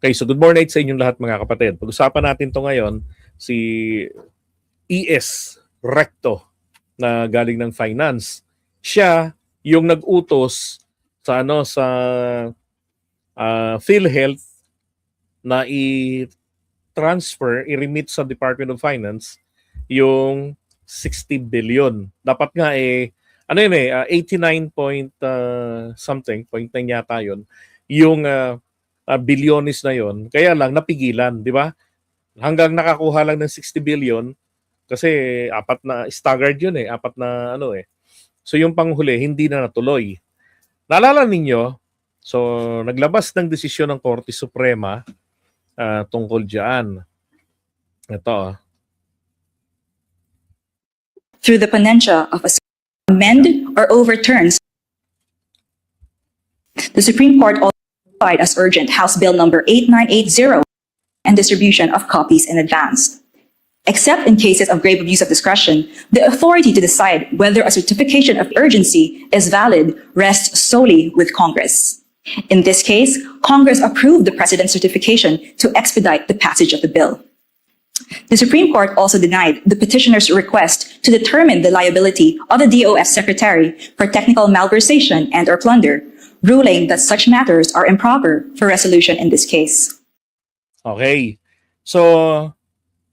Okay, so good morning sa inyong lahat mga kapatid. Pag-usapan natin to ngayon, si ES Recto na galing ng finance. Siya yung nag-utos sa PhilHealth na i-transfer, i-remit sa Department of Finance yung 60 billion. Dapat nga 89 point something, point 9 yata yun, yung bilyones na yon. Kaya lang napigilan, di ba? Hanggang nakakuha lang ng 60 billion kasi apat na staggered yun apat na So yung panghuli hindi na natuloy. Naalala ninyo, so naglabas ng desisyon ng Korte Suprema tungkol diyan. Ito. Through the ponentia of amend or overturns, the Supreme Court also notified as urgent House Bill number 8980 and distribution of copies in advance. Except in cases of grave abuse of discretion, the authority to decide whether a certification of urgency is valid rests solely with Congress. In this case, Congress approved the President's certification to expedite the passage of the bill. The Supreme Court also denied the petitioner's request to determine the liability of the DOF Secretary for technical malversation and/or plunder, ruling that such matters are improper for resolution in this case. Okay. So,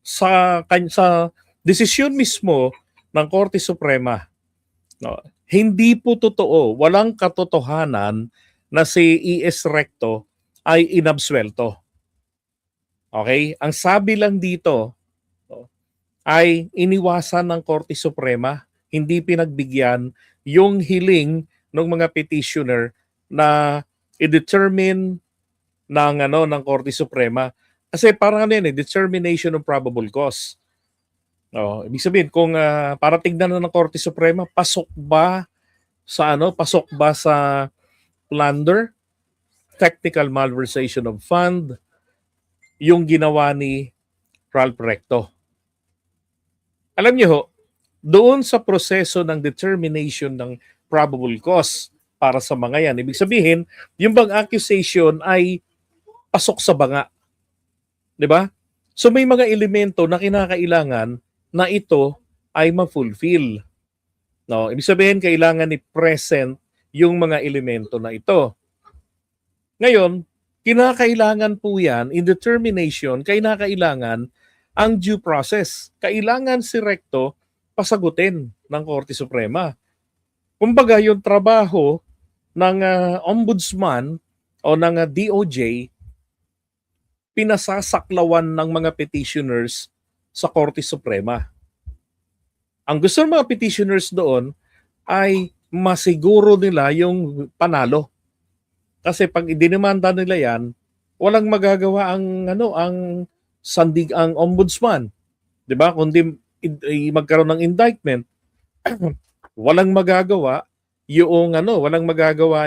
sa desisyon mismo ng Korte Suprema, hindi po totoo, walang katotohanan na si ES Recto ay inabsuelto. Okay? Ang sabi lang dito ay iniwasan ng Korte Suprema, hindi pinagbigyan yung hiling ng mga petitioner na i-determine ng Korte Suprema. Kasi parang determination of probable cause. Ibig sabihin kung para tignan ng Korte Suprema, pasok ba sa plunder, technical malversation of fund, yung ginawa ni Ralph Recto. Alam niyo ho, doon sa proseso ng determination ng probable cause para sa mga yan, ibig sabihin, yung bang accusation ay pasok sa banga. 'Di ba? So may mga elemento na kinakailangan na ito ay ma-fulfill. Ibig sabihin kailangan i-present yung mga elemento na ito. Ngayon, kinakailangan po yan, in determination, kinakailangan ang due process. Kailangan si Recto pasagutin ng Korte Suprema. Kumbaga yung trabaho ng ombudsman o ng DOJ, pinasasaklawan ng mga petitioners sa Korte Suprema. Ang gusto ng mga petitioners doon ay masiguro nila yung panalo. Kasi pag idinimanda nila yan, walang magagawa ang ang ombudsman, 'di ba? Kundi magkaroon ng indictment. walang magagawa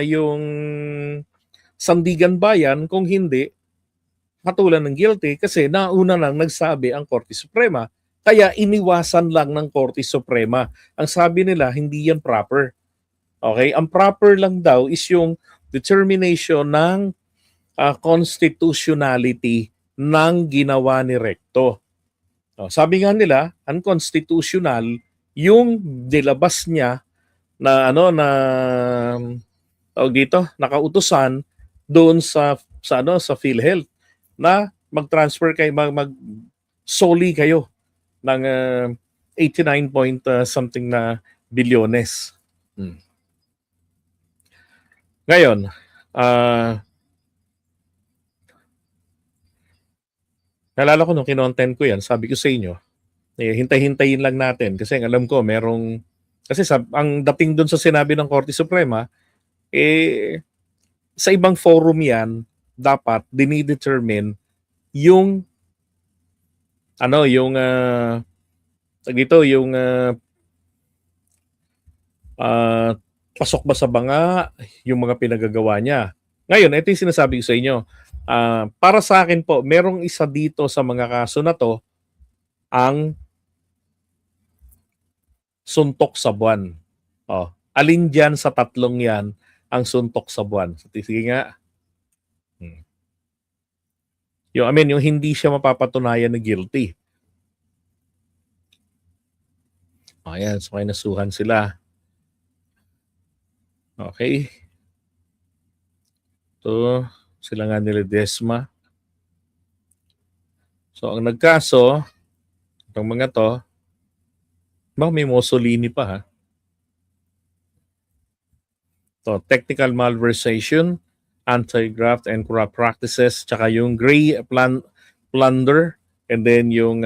yung sandigan bayan kung hindi hatulan ng guilty kasi nauna lang nagsabi ang Korte Suprema. Kaya iniwasan lang ng Korte Suprema. Ang sabi nila, hindi yan proper. Okay? Ang proper lang daw is yung determination ng constitutionality ng ginawa ni Recto. Sabi nga nila, unconstitutional yung nilabas niya na nakautusan doon sa PhilHealth na mag-transfer kayo, solely kayo ng 89 point something na bilyones. Ngayon, nalala ko nung kinontent ko yan, sabi ko sa inyo, hintay-hintayin lang natin kasi alam ko ang dating doon sa sinabi ng Korte Suprema, sa ibang forum yan, dapat dinidetermine yung pasok ba sa banga yung mga pinagagawa niya. Ngayon, ito yung sinasabi ko sa inyo. Para sa akin po, merong isa dito sa mga kaso na to ang suntok sa buwan. Alin dyan sa tatlong yan ang suntok sa buwan? Sige nga. Yung hindi siya mapapatunayan na guilty. Ayan, so kinasuhan sila. Okay. Ito, sila nga nila Desma. So, ang nagkaso, itong mga to, may Mussolini pa ha. So, technical malversation, anti-graft and corrupt practices, tsaka yung plunder, and then yung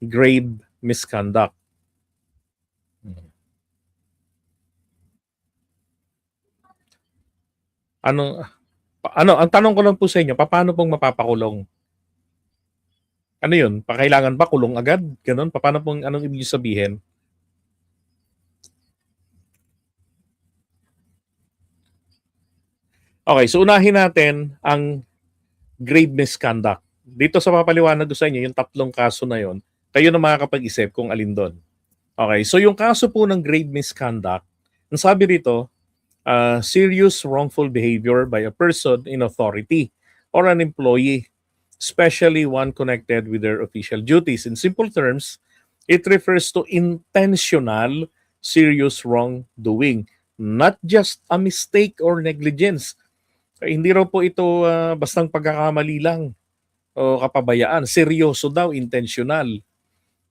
grave misconduct. Ang tanong ko lang po sa inyo, paano pong mapapakulong? Ano yun? Pakailangan ba kulong agad? Ganun? Paano pong, anong ibig sabihin? Okay, so unahin natin ang grave misconduct. Dito sa papaliwanag ko sa inyo, yung tatlong kaso na yon, kayo na makakapag-isip kung alin doon. Okay, so yung kaso po ng grave misconduct, ang sabi rito, serious wrongful behavior by a person in authority or an employee, especially one connected with their official duties. In simple terms, it refers to intentional serious wrongdoing, not just a mistake or negligence. Hindi raw po ito bastang pagkakamali lang o kapabayaan. Seryoso daw, intentional.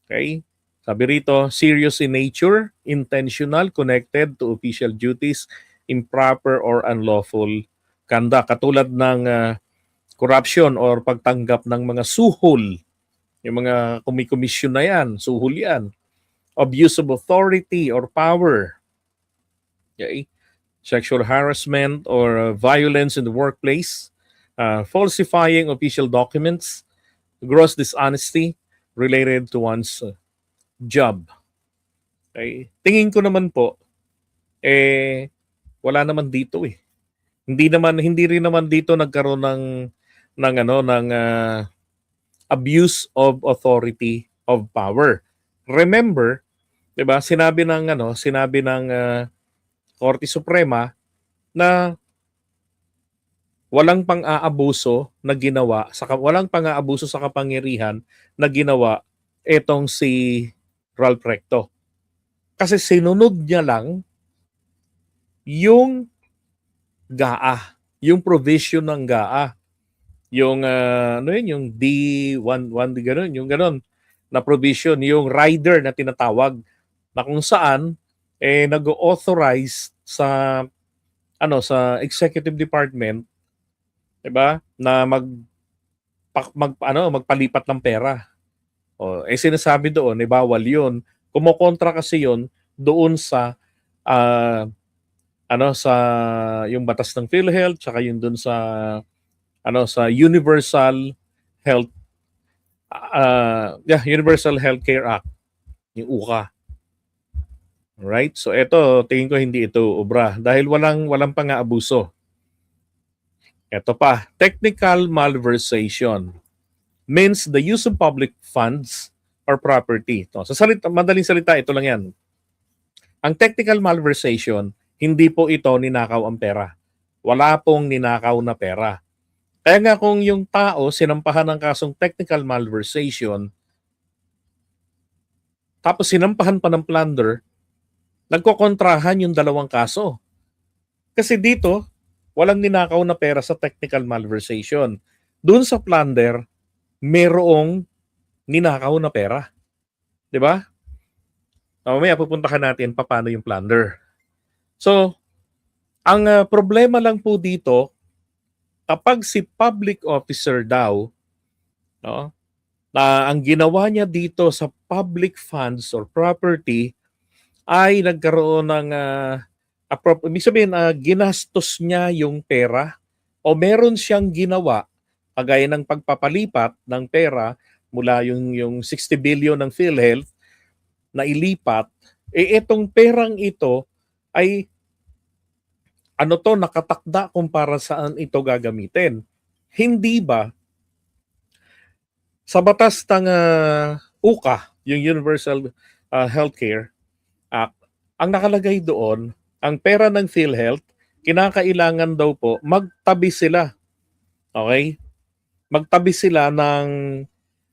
Okay? Sabi rito, serious in nature, intentional, connected to official duties, improper or unlawful conduct. Katulad ng corruption or pagtanggap ng mga suhol. Yung mga kumikomisyon na yan, suhol yan. Abuse of authority or power. Okay? Sexual harassment or violence in the workplace, falsifying official documents, gross dishonesty related to one's job. Okay? Tingin ko naman po, wala naman dito eh. Hindi rin naman dito nagkaroon ng abuse of authority of power. Remember, 'di ba? Sinabi ng Korte Suprema na walang pang-aabuso sa kapangyarihan na ginawa etong si Ralph Recto. Kasi sinunod niya lang yung GAA, yung provision ng GAA. Yung yung D11 gano'n, yung gano'n na provision, yung rider na tinatawag na kung saan nag-authorize sa executive department, 'di ba? Na magpalipat ng pera. Sinasabi doon, bawal 'yun. Kumokontra kasi 'yun doon sa sa yung batas ng PhilHealth, tsaka yung doon sa Universal Health Universal Healthcare Act, yung UKA. Right? So ito, tingin ko hindi ito obra dahil walang pang-aabuso. Ito pa, technical malversation means the use of public funds or property. Madaling salita, ito lang yan. Ang technical malversation, hindi po ito ninakaw ang pera. Wala pong ninakaw na pera. Kaya nga kung yung tao sinampahan ng kasong technical malversation, tapos sinampahan pa ng plunder, nagkokontrahan yung dalawang kaso. Kasi dito, walang ninakaw na pera sa technical malversation. Doon sa plunder, merong ninakaw na pera. 'Di ba? Mamaya pupuntahan natin paano yung plunder. So, ang problema lang po dito, kapag si public officer daw, na ang ginawa niya dito sa public funds or property ay nagkaroon ng ibig sabihin, ginastos niya yung pera o meron siyang ginawa kagaya ng pagpapalipat ng pera mula yung 60 billion ng PhilHealth na ilipat, itong perang ito ay nakatakda kung para saan ito gagamitin. Hindi ba sa batas ng UKA, yung Universal Healthcare Act, ang nakalagay doon, ang pera ng PhilHealth, kinakailangan daw po magtabi sila. Okay? magtabi sila ng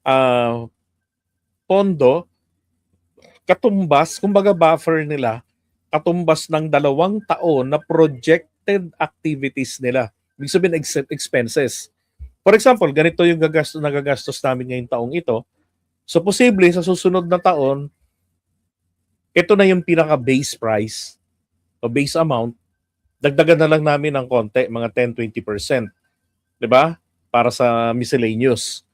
ah, pondo katumbas, kumbaga buffer nila, katumbas ng 2 taon na projected activities nila. Ibig sabihin expenses. For example, ganito yung nagagastos namin ngayong taong ito. So posible sa susunod na taon, ito na yung pinaka base price o base amount, dagdagan na lang namin ng konti, mga 10-20%. 'Di ba? Para sa miscellaneous.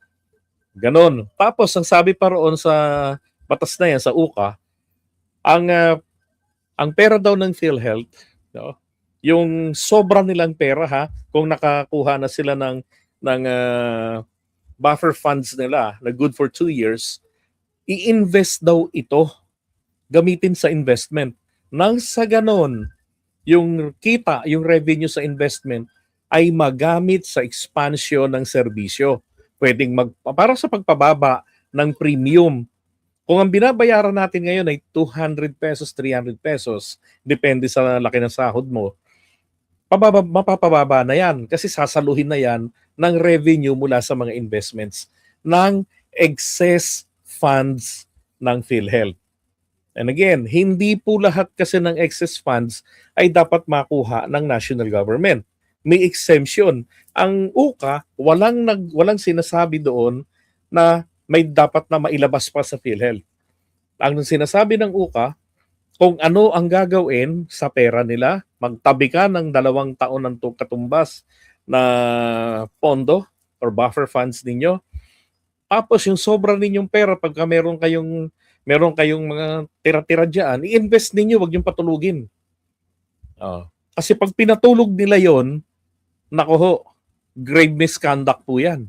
Ganon. Tapos, ang sabi pa roon sa batas na yan, sa UKA, ang pera daw ng PhilHealth, no, yung sobra nilang pera ha, kung nakakuha na sila ng buffer funds nila na good for 2 years, i-invest daw ito, gamitin sa investment. Nang sa ganon, yung kita, yung revenue sa investment ay magamit sa expansion ng serbisyo. Pwedeng para sa pagpababa ng premium. Kung ang binabayaran natin ngayon ay 200 pesos, 300 pesos, depende sa laki ng sahod mo, mapapababa na yan kasi sasaluhin na yan ng revenue mula sa mga investments ng excess funds ng PhilHealth. And again, hindi po lahat kasi ng excess funds ay dapat makuha ng national government. May exemption. Ang UKA, walang sinasabi doon na may dapat na mailabas pa sa PhilHealth. Ang sinasabi ng UKA, kung ano ang gagawin sa pera nila, magtabi ka ng 2 taon ng katumbas na pondo or buffer funds ninyo. Tapos yung sobra ninyong pera, pagka meron kayong mga tira-tira dyan, i-invest ninyo, wag yung patulugin. Kasi pag pinatulog nila yon, nako ho, grave misconduct po yan.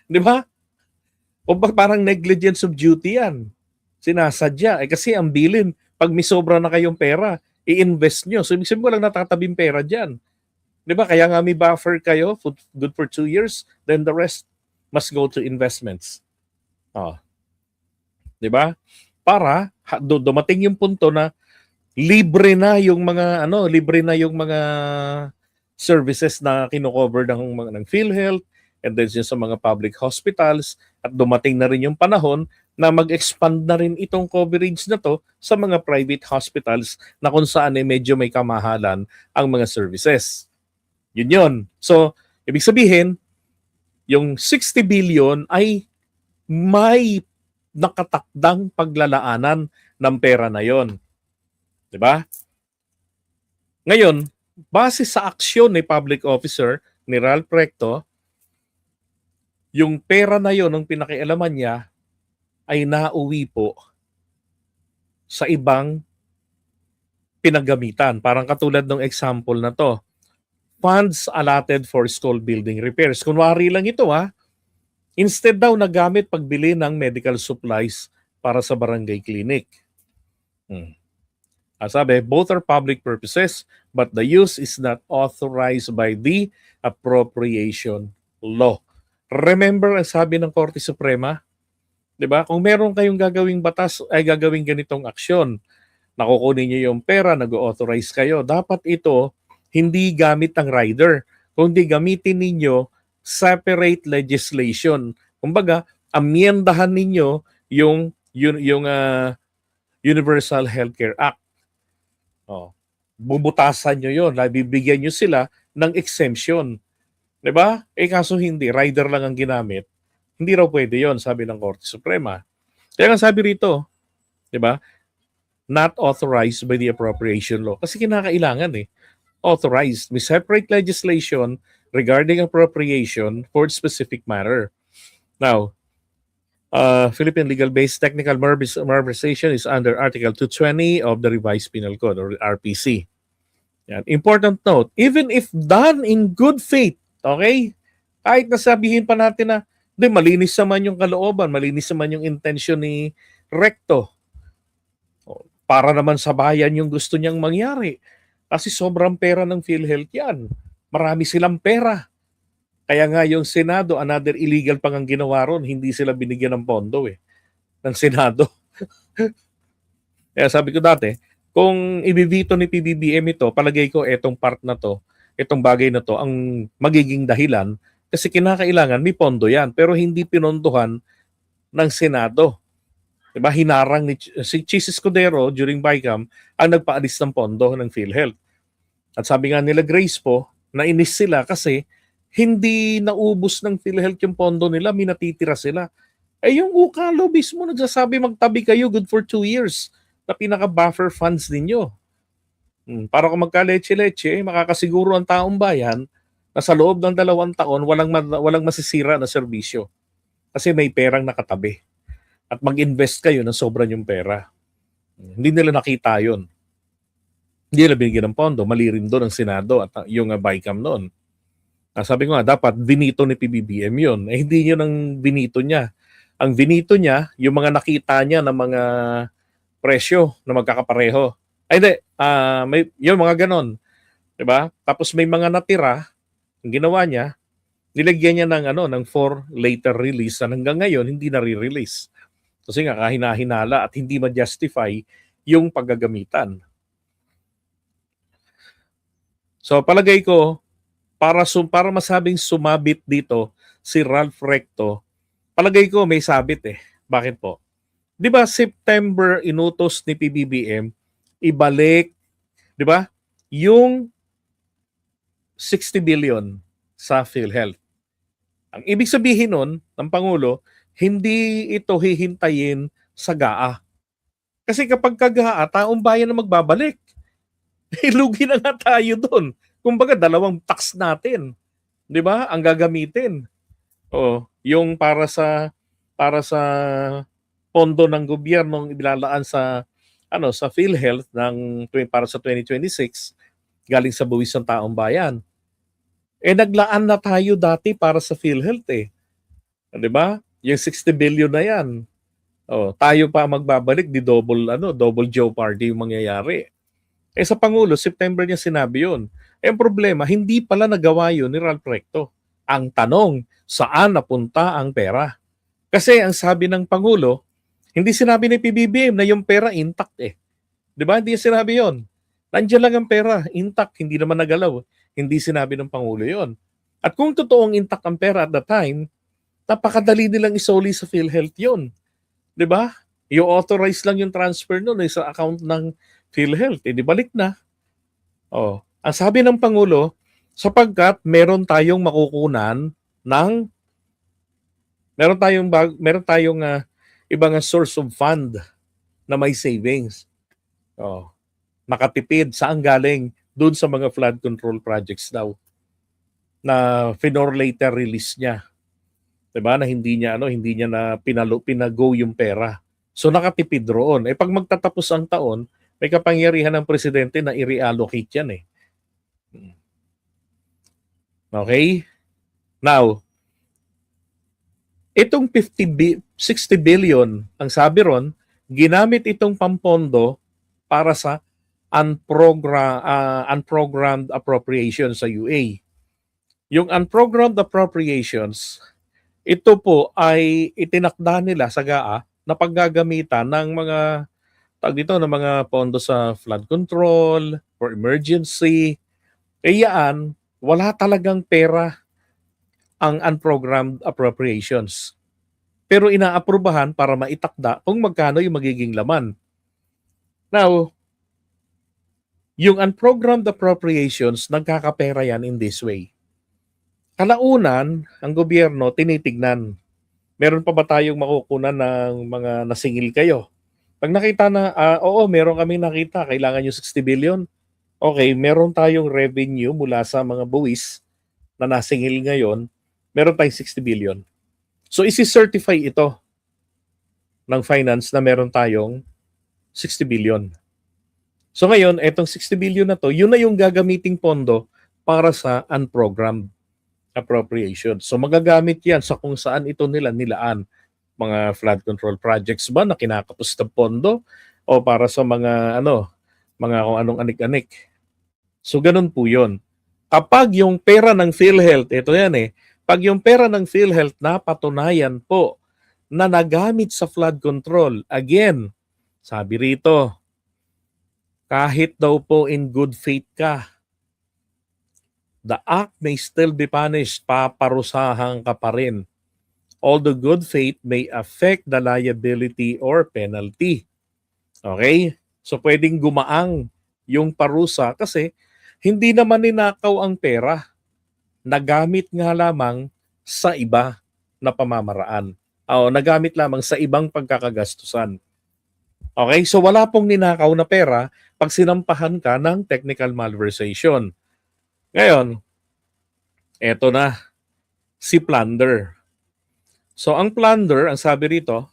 Di ba? O parang negligence of duty yan. Sinasadya. Kasi ang bilin, pag may sobra na kayong pera, i-invest nyo. So, ibig sabihin mo lang natatabing pera dyan. Di ba? Kaya nga may buffer kayo, good for 2 years, then the rest must go to investments. Di ba? Para dumating yung punto na libre na yung mga services na kino-cover ng PhilHealth and then sa mga public hospitals, at dumating na rin yung panahon na mag-expand na rin itong coverage na to sa mga private hospitals na kung saan medyo may kamahalan ang mga services. Yun. So, ibig sabihin, yung 60 billion ay may nakatakdang paglalaanan ng pera na yon. 'Di ba? Ngayon, base sa aksyon ni public officer ni Ralph Recto, yung pera na yon, ng pinakialaman niya, ay nauwi po sa ibang pinagamitan. Parang katulad ng example na to. Funds allotted for school building repairs. Kunwari lang ito instead daw nagamit pagbili ng medical supplies para sa barangay clinic. Sabi, both are public purposes, but the use is not authorized by the appropriation law. Remember ang sabi ng Korte Suprema? 'Di ba? Kung meron kayong gagawing batas, ay gagawing ganitong aksyon, nakukunin niyo yung pera, nag-authorize kayo, dapat ito hindi gamit ng rider, kundi gamitin ninyo separate legislation. Kumbaga, amyendahan ninyo yung Universal Healthcare Act. Bubutasan nyo yun, bibigyan nyo sila ng exemption. 'Di ba? Kaso hindi, rider lang ang ginamit. Hindi raw pwede yon, sabi ng Korte Suprema. Kaya nga sabi rito, 'di ba? Not authorized by the appropriation law. Kasi kinakailangan authorized. May separate legislation regarding appropriation for specific matter. Now, Philippine Legal-Based Technical Malversation is under Article 220 of the Revised Penal Code or RPC. Yan. Important note, even if done in good faith, okay? Kahit nasabihin pa natin na malinis naman yung kalooban, malinis naman yung intention ni Recto. Para naman sa bayan yung gusto niyang mangyari. Kasi sobrang pera ng PhilHealth yan. Marami silang pera. Kaya nga yung Senado, another illegal pang ang ginawa ron, hindi sila binigyan ng pondo ng Senado. Kaya sabi ko dati, kung ibibito ni PBBM ito, palagay ko etong part na to, itong bagay na to, ang magiging dahilan Kasi kinakailangan may pondo yan, pero hindi pinondohan ng Senado. Diba? Hinarang si Chis Escudero during BICAM ang nagpaalis ng pondo ng PhilHealth. At sabi nga nila Grace po, nainis sila kasi hindi naubos ng PhilHealth yung pondo nila, minatitira sila. Eh yung Ukalo mismo nagsasabi magtabi kayo good for 2 years na pinaka-buffer funds ninyo. Para kung magka-leche-leche, makakasiguro ang taong bayan na sa loob ng 2 taon walang masisira na serbisyo. Kasi may perang nakatabi. At mag-invest kayo ng sobra yung pera. Hindi nila nakita yun. Hindi nila binigyan ng pondo. Mali rin doon ang Senado at yung BICAM noon. Sabi ko nga, dapat binito ni PBBM yun. Eh hindi yun ang binito niya. Ang binito niya, yung mga nakita niya ng mga presyo na magkakapareho. Ay hindi, yung mga ganon. Diba? Tapos may mga natira, ang ginawa niya, nilagyan niya ng 4 later release na hanggang ngayon hindi na-release. Kasi nga kahina-hinala at hindi ma-justify yung paggagamitan. So palagay ko, para masabing sumabit dito si Ralph Recto, palagay ko may sabit eh. Bakit po? Di ba September inutos ni PBBM ibalik, di ba, yung 60 billion sa PhilHealth. Ang ibig sabihin nun ng Pangulo, hindi ito hihintayin sa GAA. Kasi kapag ka-GAA, taong bayan na magbabalik. Lugi na nga tayo doon. Kumbaga, 2 tax natin. Di ba? Ang gagamitin. Yung para sa pondo ng gobyerno ilalaan sa PhilHealth para sa 2026 galing sa buwis ng taong bayan. Eh naglaan na tayo dati para sa PhilHealth eh. 'Di ba? Yung 60 billion na 'yan. Tayo pa magbabalik di double jeopardy yung mangyayari. Eh sa Pangulo, September niya sinabi 'yun. Eh ang problema, hindi pala nagawa 'yun ni Ralph Recto. Ang tanong, saan napunta ang pera? Kasi ang sabi ng Pangulo, hindi sinabi ni PBBM na yung pera intact eh. 'Di ba? Hindi sinabi 'yon. Nandiyan lang ang pera, intact, hindi naman nagalaw. Hindi sinabi ng Pangulo 'yon. At kung totoong intact ang pera at the time, napakadali nilang isoli sa PhilHealth 'yon. 'Di ba? I-authorize lang yung transfer noon sa account ng PhilHealth. Eh di balik na. Ang sabi ng Pangulo, sapagkat meron tayong makukunan ng meron tayong ibang source of fund na may savings. Makatipid. Saan galing? Doon sa mga flood control projects daw na finor later release niya. 'Di ba? Na hindi niya na pinago yung pera. So nakatipid roon. Eh pag magtatapos ang taon, may kapangyarihan ng presidente na i-reallocate yan eh. Okay? Now, itong 60 billion, ang sabi ron, ginamit itong pampondo para sa unprogrammed appropriations sa UA. Yung unprogrammed appropriations, ito po ay itinakda nila sa GAA na paggagamitan ng mga pondo sa flood control, for emergency. Yan, wala talagang pera ang unprogrammed appropriations. Pero inaaprubahan para maitakda kung magkano yung magiging laman. Now, yung unprogrammed appropriations, nagkakapera yan in this way. Kalaunan, ang gobyerno tinitignan. Meron pa ba tayong makukunan ng mga nasingil kayo? Pag nakita na, oo, meron kami nakita, kailangan yung 60 billion. Okay, meron tayong revenue mula sa mga buwis na nasingil ngayon, meron tayong 60 billion. So, isi-certify ito ng finance na meron tayong 60 billion. So ngayon, etong 60 billion na to, yun na yung gagamiting pondo para sa unprogrammed appropriation. So magagamit yan sa kung saan ito nila nilaan. Mga flood control projects ba na kinakapos ng pondo o para sa mga kung anong anik-anik. So ganun po yun. Kapag yung pera ng PhilHealth, ito yan eh, pag yung pera ng PhilHealth napatunayan po na nagamit sa flood control, again, sabi rito, kahit daw po in good faith ka, the act may still be punished. Paparusahan ka pa rin. Although good faith may affect the liability or penalty. Okay? So pwedeng gumaang yung parusa kasi hindi naman ninakaw ang pera. Nagamit nga lamang sa iba na pamamaraan. O nagamit lamang sa ibang pagkakagastusan. Okay? So wala pong ninakaw na pera pag sinampahan ka ng technical malversation. Ngayon, eto na, si plunder. So ang plunder, ang sabi rito,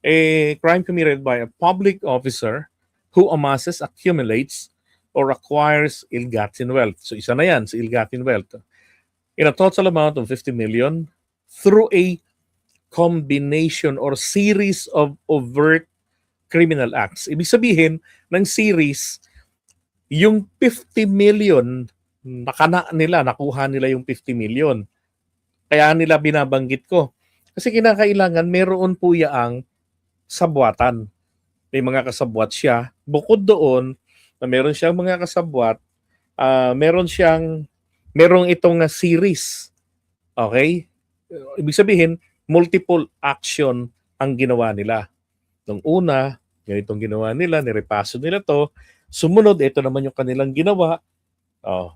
a crime committed by a public officer who amasses, accumulates, or acquires ill-gotten wealth. So isa na yan, si ill-gotten wealth. In a total amount of 50 million through a combination or series of overt criminal acts. Ibig sabihin, ng series, yung 50 million, nakuha nila yung 50 million. Kaya nila binabanggit ko. Kasi kinakailangan meron po yaang sabwatan. May mga kasabwat siya. Bukod doon, na meron siyang mga kasabwat, merong itong series. Okay? Ibig sabihin, multiple action ang ginawa nila. Nung una, ganitong ginawa nila, nirepaso nila to. Sumunod, ito naman yung kanilang ginawa. Oh.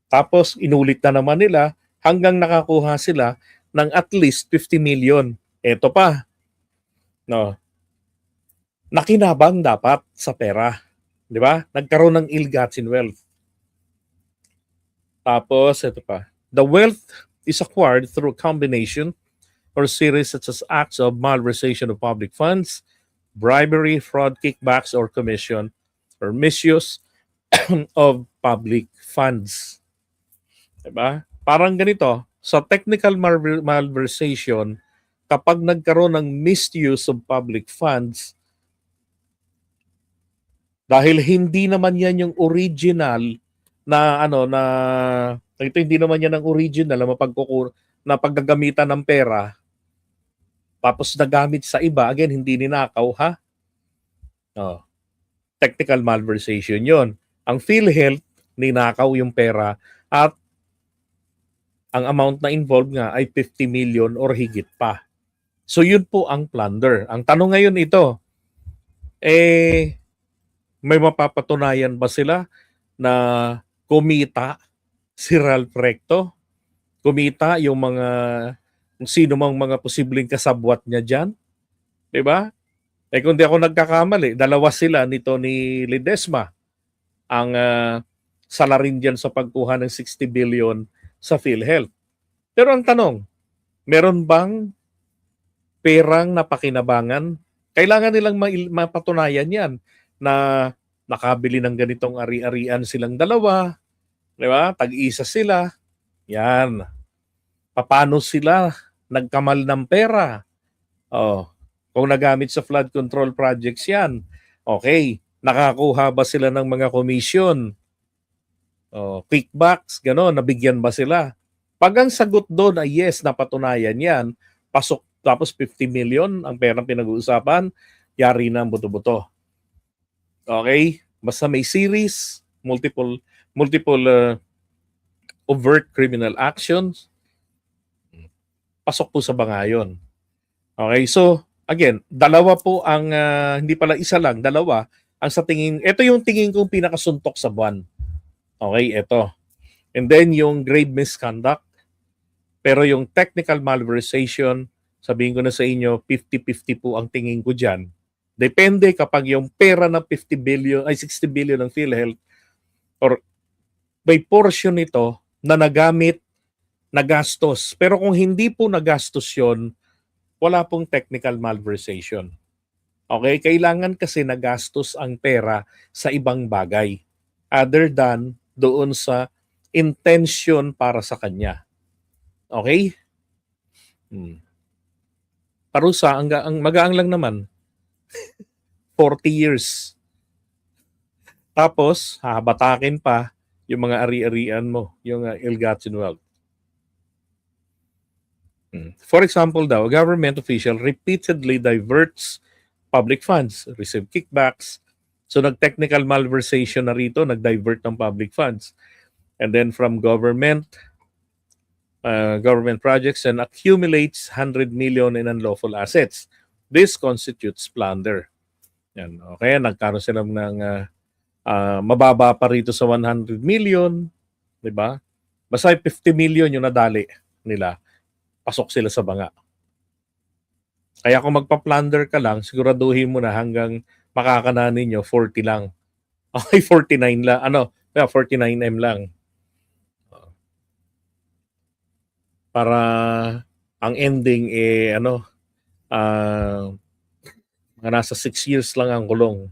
Tapos, inulit na naman nila hanggang nakakuha sila ng at least 50 million. Ito pa. No. Nakinabang dapat sa pera. Di ba? Nagkaroon ng ill-gotten wealth. Tapos, ito pa. The wealth is acquired through a combination or series such as acts of malversation of public funds, bribery, fraud, kickbacks, or commission, or misuse of public funds. Diba? Parang ganito, sa technical malversation, kapag nagkaroon ng misuse of public funds, dahil hindi naman yan yung original ito hindi naman yan ang original na paggagamitan ng pera, tapos nagamit sa iba, again, hindi ninakaw, ha? Oh. Technical malversation yon. Ang PhilHealth, ninakaw yung pera at ang amount na involved nga ay 50 million or higit pa. So yun po ang plunder. Ang tanong ngayon ito, may mapapatunayan ba sila na kumita si Ralph Recto? Kumita yung kung sino mang mga posibleng kasabwat niya dyan? Diba? Kung di ako nagkakamali, dalawa sila nito ni Ledesma ang salarin dyan sa pagkuha ng 60 billion sa PhilHealth. Pero ang tanong, meron bang perang napakinabangan? Kailangan nilang mapatunayan yan na nakabili ng ganitong ari-arian silang dalawa, di ba? Tag-isa sila. Yan. Paano sila nagkamal ng pera? Oh, kung nagamit sa flood control projects yan, okay. Nakakuha ba sila ng mga commission? Oh, kickbacks, gano'n, nabigyan ba sila? Pag ang sagot doon ay yes, napatunayan yan, pasok, tapos 50 million ang perang pinag-uusapan, yari na ang buto-buto. Okay? Basta may series, multiple overt criminal actions, pasok po sa bangayon. Okay? So, again, dalawa po ang, hindi pala isa lang, dalawa, ang sa tingin, ito yung tingin kong pinakasuntok sa buwan. Okay, ito. And then yung grave misconduct. Pero yung technical malversation, sabihin ko na sa inyo, 50-50 po ang tingin ko dyan. Depende kapag yung pera ng 50 billion, ay 60 billion ng PhilHealth, or may portion nito na nagamit, nagastos. Pero kung hindi po nagastos yon, wala pong technical malversation. Okay? Kailangan kasi nagastos ang pera sa ibang bagay other than doon sa intention para sa kanya. Okay? Parusa, ang magaang lang naman. 40 years. Tapos, habatakin pa yung mga ari-arian mo, yung ill-gotten wealth. For example daw, a government official repeatedly diverts public funds, receive kickbacks. So nag-technical malversation na rito, nag-divert ng public funds. and then from government projects and accumulates 100 million in unlawful assets. This constitutes plunder. Yan. Okay, nagkaroon sila ng mababa pa rito sa 100 million, 'di ba? Basta 50 million yung nadali nila, pasok sila sa banga. Kaya kung magpa-plunder ka lang, siguraduhin mo na hanggang makakananin nyo 40 lang. Okay, 49 lang. 49M lang. Para ang ending mga nasa 6 years lang ang kulong.